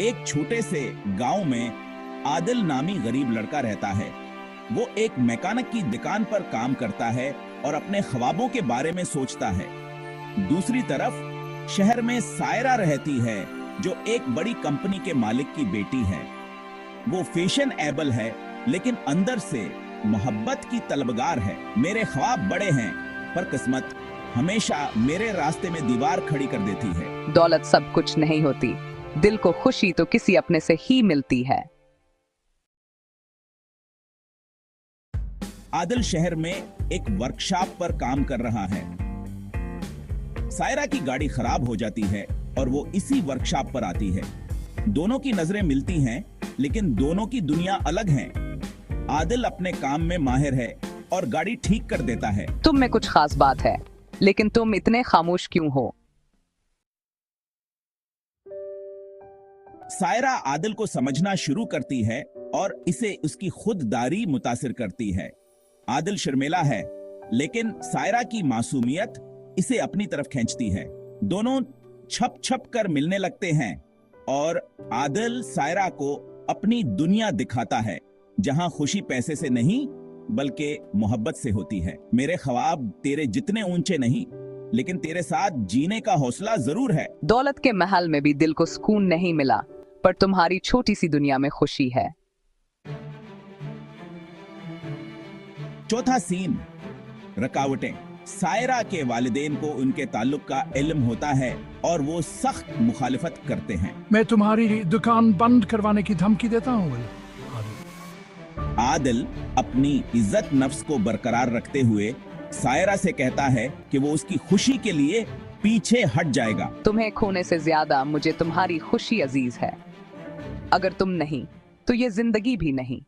एक छोटे से गांव में आदिल नामी गरीब लड़का रहता है। वो एक मैकेनिक की दुकान पर काम करता है और अपने ख्वाबों के बारे में सोचता है। दूसरी तरफ शहर में सायरा रहती है, जो एक बड़ी कंपनी के मालिक की बेटी है। वो फैशनेबल है, लेकिन अंदर से मोहब्बत की तलबगार है। मेरे ख्वाब बड़े हैं, पर किस्मत हमेशा मेरे रास्ते में दीवार खड़ी कर देती है। दौलत सब कुछ नहीं होती, दिल को खुशी तो किसी अपने से ही मिलती है। आदिल शहर में एक वर्कशॉप पर काम कर रहा है। सायरा की गाड़ी खराब हो जाती है और वो इसी वर्कशॉप पर आती है। दोनों की नजरें मिलती हैं, लेकिन दोनों की दुनिया अलग है। आदिल अपने काम में माहिर है और गाड़ी ठीक कर देता है। तुम में कुछ खास बात है, लेकिन तुम इतने खामोश क्यों हो? सायरा आदिल को समझना शुरू करती है और इसे उसकी खुददारी मुतासिर करती है। आदिल शर्मिला है, लेकिन सायरा की मासूमियत इसे अपनी तरफ खींचती है। दोनों छप छप कर मिलने लगते हैं और आदिल सायरा को अपनी दुनिया दिखाता है, जहां खुशी पैसे से नहीं बल्कि मोहब्बत से होती है। मेरे ख्वाब तेरे जितने ऊंचे नहीं, लेकिन तेरे साथ जीने का हौसला जरूर है। दौलत के महल में भी दिल को सुकून नहीं मिला, पर तुम्हारी छोटी सी दुनिया में खुशी है। चौथा सीन, रुकावटें। सायरा के वालिदैन को उनके ताल्लुक का इल्म होता है और वो सख्त मुखालिफत करते हैं। मैं तुम्हारी दुकान बंद करवाने की धमकी देता हूँ। आदिल अपनी इज्जत नफ्स को बरकरार रखते हुए सायरा से कहता है कि वो उसकी खुशी के लिए पीछे हट जाएगा। तुम्हें खोने से ज्यादा मुझे तुम्हारी खुशी अजीज है। अगर तुम नहीं, तो ये जिंदगी भी नहीं।